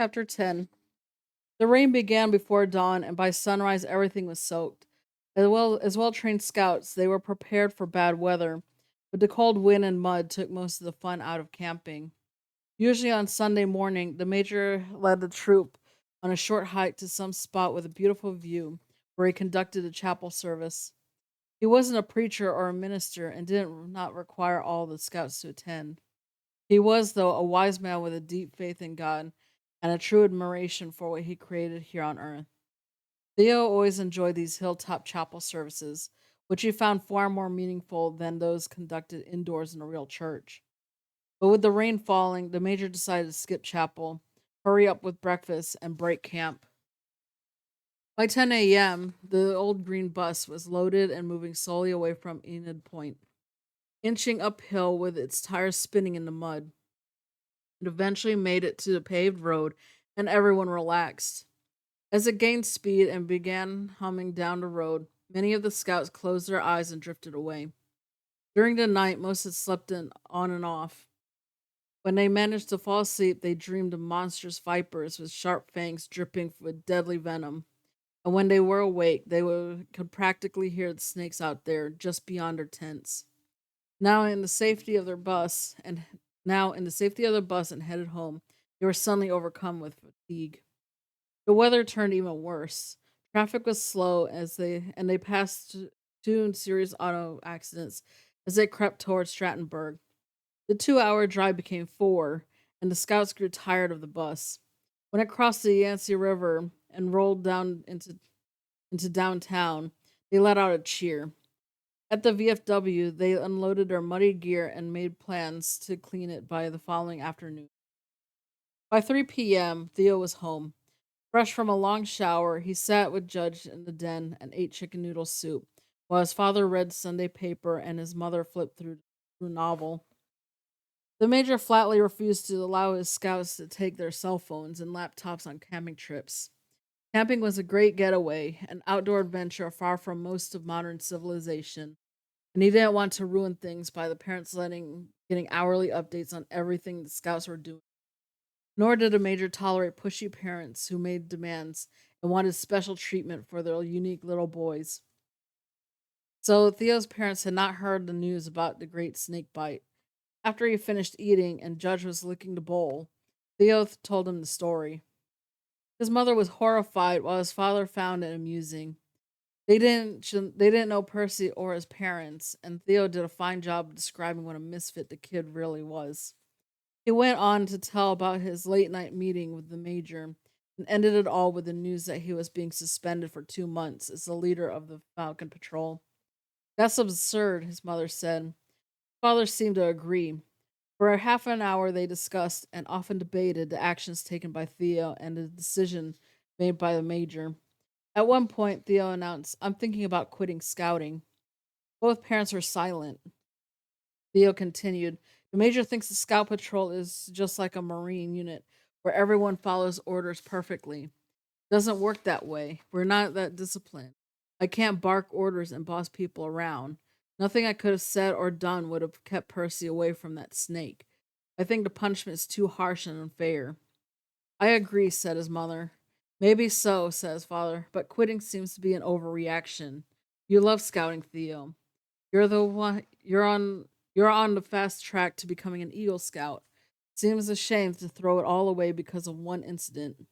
Chapter 10. The rain began before dawn, and by sunrise everything was soaked. As well trained scouts, they were prepared for bad weather, but the cold wind and mud took most of the fun out of camping. Usually on Sunday morning, the major led the troop on a short hike to some spot with a beautiful view, where he conducted a chapel service. He wasn't a preacher or a minister and didn't not require all the scouts to attend. He was, though, a wise man with a deep faith in God and a true admiration for what he created here on earth. Theo always enjoyed these hilltop chapel services, which he found far more meaningful than those conducted indoors in a real church. But with the rain falling, the major decided to skip chapel, hurry up with breakfast, and break camp. By 10 a.m., the old green bus was loaded and moving slowly away from Enid Point, inching uphill with its tires spinning in the mud. It eventually made it to the paved road, and everyone relaxed. As it gained speed and began humming down the road, many of the scouts closed their eyes and drifted away. During the night, most had slept in on and off. When they managed to fall asleep, they dreamed of monstrous vipers with sharp fangs dripping with deadly venom. And when they were awake, could practically hear the snakes out there just beyond their tents. Now in the safety of their bus and Now in the safety of their bus and headed home, they were suddenly overcome with fatigue. The weather turned even worse. Traffic was slow they passed two serious auto accidents as they crept towards Strattenburg. The 2-hour drive became four, and the scouts grew tired of the bus. When it crossed the Yangtze River and rolled down into downtown, they let out a cheer. At the VFW, they unloaded their muddy gear and made plans to clean it by the following afternoon. By 3 p.m., Theo was home. Fresh from a long shower, he sat with Judge in the den and ate chicken noodle soup, while his father read Sunday paper and his mother flipped through a novel. The major flatly refused to allow his scouts to take their cell phones and laptops on camping trips. Camping was a great getaway, an outdoor adventure far from most of modern civilization, and he didn't want to ruin things by the parents getting hourly updates on everything the scouts were doing. Nor did the major tolerate pushy parents who made demands and wanted special treatment for their unique little boys. So Theo's parents had not heard the news about the great snake bite. After he finished eating and Judge was licking the bowl, Theo told him the story. His mother was horrified while his father found it amusing. They didn't know Percy or his parents, and Theo did a fine job of describing what a misfit the kid really was. He went on to tell about his late night meeting with the major and ended it all with the news that he was being suspended for 2 months as the leader of the Falcon Patrol. That's absurd, his mother said. Father seemed to agree. For a half an hour, they discussed and often debated the actions taken by Theo and the decision made by the major. At one point, Theo announced, "I'm thinking about quitting scouting." Both parents were silent. Theo continued, "The major thinks the scout patrol is just like a marine unit where everyone follows orders perfectly. Doesn't work that way. We're not that disciplined. I can't bark orders and boss people around. Nothing I could have said or done would have kept Percy away from that snake. I think the punishment is too harsh and unfair." "I agree," said his mother. "Maybe so," said his father, "but quitting seems to be an overreaction. You love scouting, Theo. You're on the fast track to becoming an Eagle Scout. Seems a shame to throw it all away because of one incident."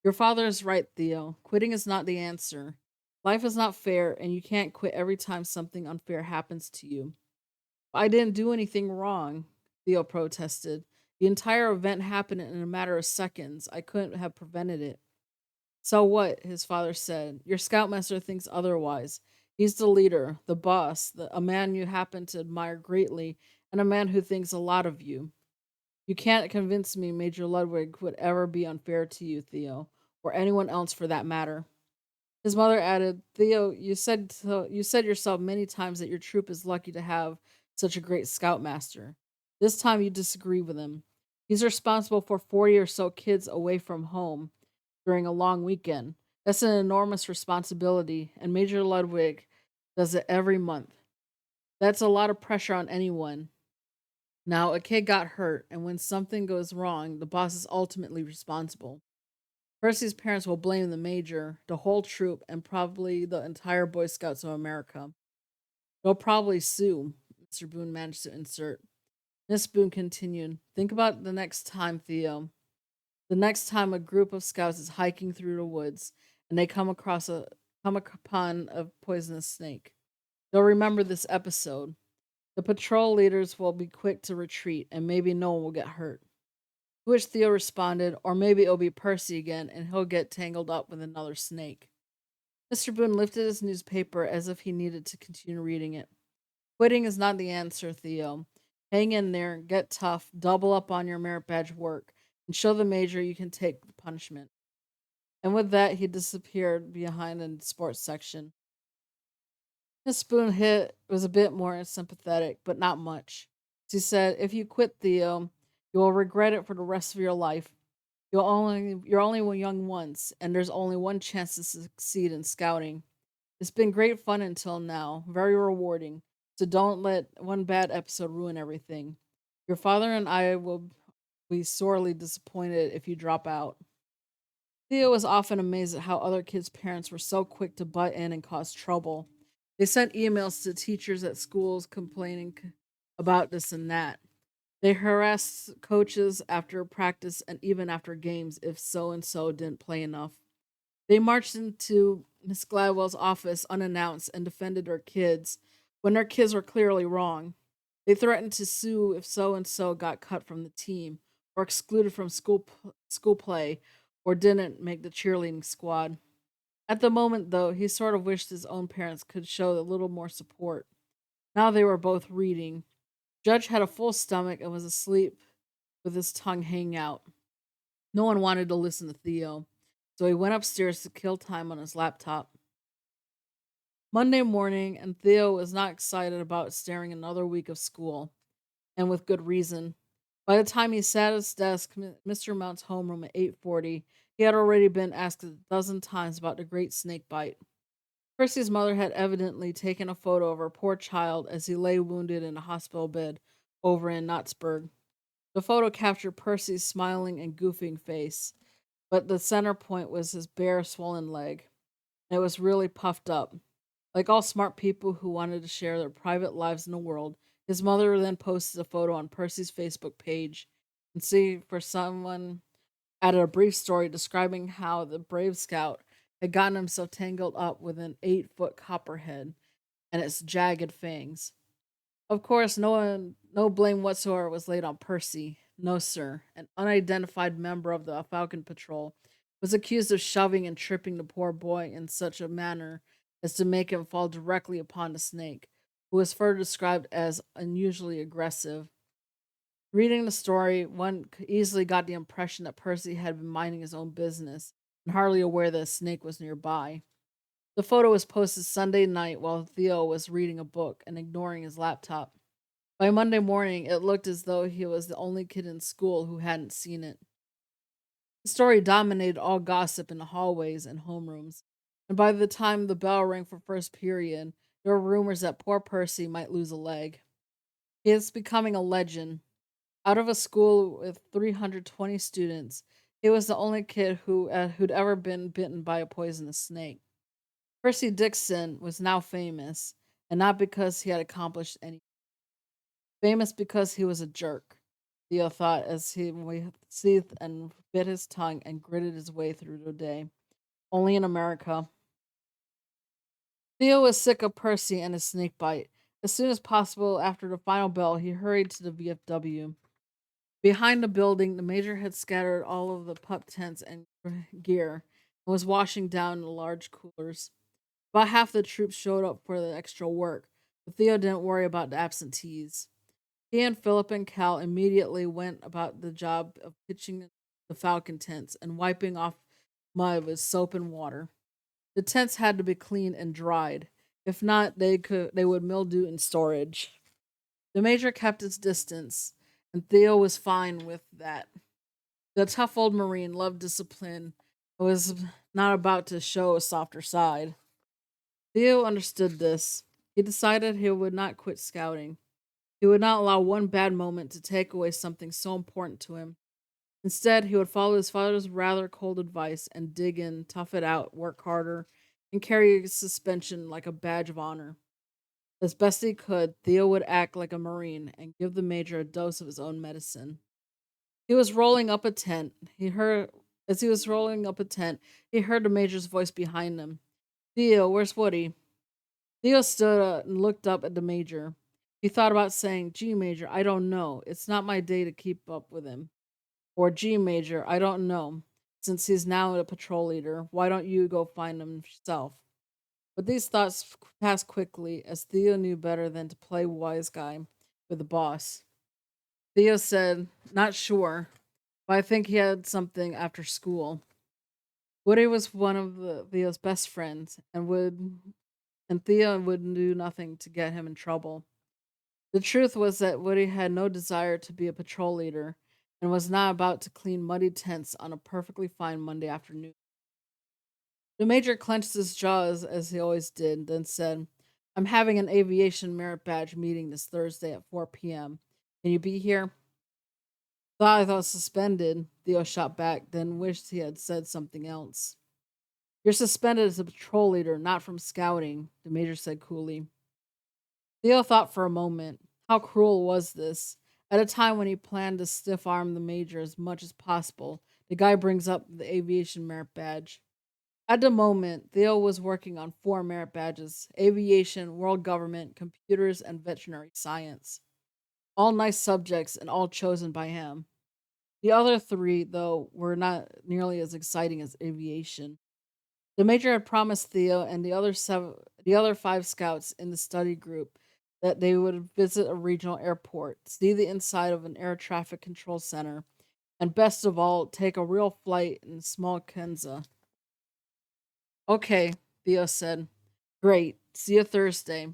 "Your father is right, Theo. Quitting is not the answer. Life is not fair, and you can't quit every time something unfair happens to you." "I didn't do anything wrong," Theo protested. "The entire event happened in a matter of seconds. I couldn't have prevented it." "So what?" his father said. "Your scoutmaster thinks otherwise. He's the leader, the boss, a man you happen to admire greatly, and a man who thinks a lot of you. You can't convince me Major Ludwig would ever be unfair to you, Theo, or anyone else for that matter." His mother added, "Theo, you said yourself many times that your troop is lucky to have such a great scoutmaster. This time you disagree with him. He's responsible for 40 or so kids away from home during a long weekend. That's an enormous responsibility, and Major Ludwig does it every month. That's a lot of pressure on anyone. Now, a kid got hurt, and when something goes wrong, the boss is ultimately responsible. Percy's parents will blame the major, the whole troop, and probably the entire Boy Scouts of America. They'll probably sue, Mr. Boone managed to insert. Miss Boone continued, think about the next time, Theo. The next time a group of scouts is hiking through the woods and they come upon a poisonous snake. They'll remember this episode. The patrol leaders will be quick to retreat and maybe no one will get hurt. To which Theo responded, or maybe it'll be Percy again and he'll get tangled up with another snake. Mr. Boone lifted his newspaper as if he needed to continue reading it. Quitting is not the answer, Theo. Hang in there, get tough, double up on your merit badge work, and show the major you can take the punishment. And with that, he disappeared behind the sports section. Miss Boone hit was a bit more sympathetic, but not much. She said, if you quit, Theo, you will regret it for the rest of your life. You're only young once, and there's only one chance to succeed in scouting. It's been great fun until now, very rewarding. So don't let one bad episode ruin everything. Your father and I will be sorely disappointed if you drop out. Theo was often amazed at how other kids' parents were so quick to butt in and cause trouble. They sent emails to teachers at schools complaining about this and that. They harassed coaches after practice and even after games if so and so didn't play enough. They marched into Miss Gladwell's office unannounced and defended their kids when their kids were clearly wrong. They threatened to sue if so and so got cut from the team or excluded from school play or didn't make the cheerleading squad. At the moment, though, he sort of wished his own parents could show a little more support. Now they were both reading. Judge had a full stomach and was asleep with his tongue hanging out. No one wanted to listen to Theo, so he went upstairs to kill time on his laptop. Monday morning, and Theo was not excited about starting another week of school, and with good reason. By the time he sat at his desk, Mr. Mount's homeroom at 8:40, he had already been asked a dozen times about the great snake bite. Percy's mother had evidently taken a photo of her poor child as he lay wounded in a hospital bed over in Knotsburg. The photo captured Percy's smiling and goofing face, but the center point was his bare, swollen leg. And it was really puffed up. Like all smart people who wanted to share their private lives in the world, his mother then posted a photo on Percy's Facebook page and see for someone added a brief story describing how the Brave Scout had gotten himself tangled up with an 8-foot copperhead and its jagged fangs. Of course, no blame whatsoever was laid on Percy. No, sir. An unidentified member of the Falcon Patrol was accused of shoving and tripping the poor boy in such a manner as to make him fall directly upon the snake, who was further described as unusually aggressive. Reading the story, one easily got the impression that Percy had been minding his own business and hardly aware that a snake was nearby. The photo was posted Sunday night while Theo was reading a book and ignoring his laptop. By Monday morning, it looked as though he was the only kid in school who hadn't seen it. The story dominated all gossip in the hallways and homerooms, and by the time the bell rang for first period, there were rumors that poor Percy might lose a leg. He is becoming a legend. Out of a school with 320 students, he was the only kid who'd ever been bitten by a poisonous snake. Percy Dixon was now famous, and not because he had accomplished anything. Famous because he was a jerk, Theo thought as he seethed and bit his tongue and gritted his way through the day. Only in America. Theo was sick of Percy and his snake bite. As soon as possible after the final bell, he hurried to the VFW. Behind the building, the major had scattered all of the pup tents and gear and was washing down the large coolers. About half the troops showed up for the extra work, but Theo didn't worry about the absentees. He and Philip and Cal immediately went about the job of pitching the falcon tents and wiping off mud with soap and water. The tents had to be cleaned and dried. If not, they would mildew in storage. The major kept his distance, and Theo was fine with that. The tough old Marine loved discipline and was not about to show a softer side. Theo understood this. He decided he would not quit scouting. He would not allow one bad moment to take away something so important to him. Instead, he would follow his father's rather cold advice and dig in, tough it out, work harder, and carry his suspension like a badge of honor. As best he could, Theo would act like a Marine and give the Major a dose of his own medicine. He was rolling up a tent. As he was rolling up a tent, he heard the Major's voice behind him. Theo, where's Woody? Theo stood up and looked up at the Major. He thought about saying, Gee, Major, I don't know. It's not my day to keep up with him. Or, Gee, Major, I don't know. Since he's now a patrol leader, why don't you go find him yourself? But these thoughts passed quickly, as Theo knew better than to play wise guy with the boss. Theo said, Not sure, but I think he had something after school. Woody was one of Theo's best friends, and Theo would do nothing to get him in trouble. The truth was that Woody had no desire to be a patrol leader and was not about to clean muddy tents on a perfectly fine Monday afternoon. The Major clenched his jaws as he always did, then said, I'm having an aviation merit badge meeting this Thursday at 4 p.m. Can you be here? Thought I was suspended, Theo shot back, then wished he had said something else. You're suspended as a patrol leader, not from scouting, the Major said coolly. Theo thought for a moment. How cruel was this? At a time when he planned to stiff arm the Major as much as possible, the guy brings up the aviation merit badge. At the moment, Theo was working on 4 merit badges: aviation, world government, computers, and veterinary science. All nice subjects and all chosen by him. The other three, though, were not nearly as exciting as aviation. The Major had promised Theo and the other 5 scouts in the study group that they would visit a regional airport, see the inside of an air traffic control center, and best of all, take a real flight in a small Kenza. Okay, Theo said. Great. See you Thursday.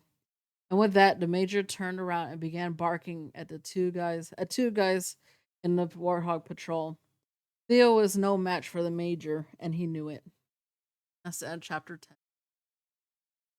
And with that, the Major turned around and began barking at the two guys in the Warthog patrol. Theo was no match for the Major, and he knew it. That's the end of chapter 10.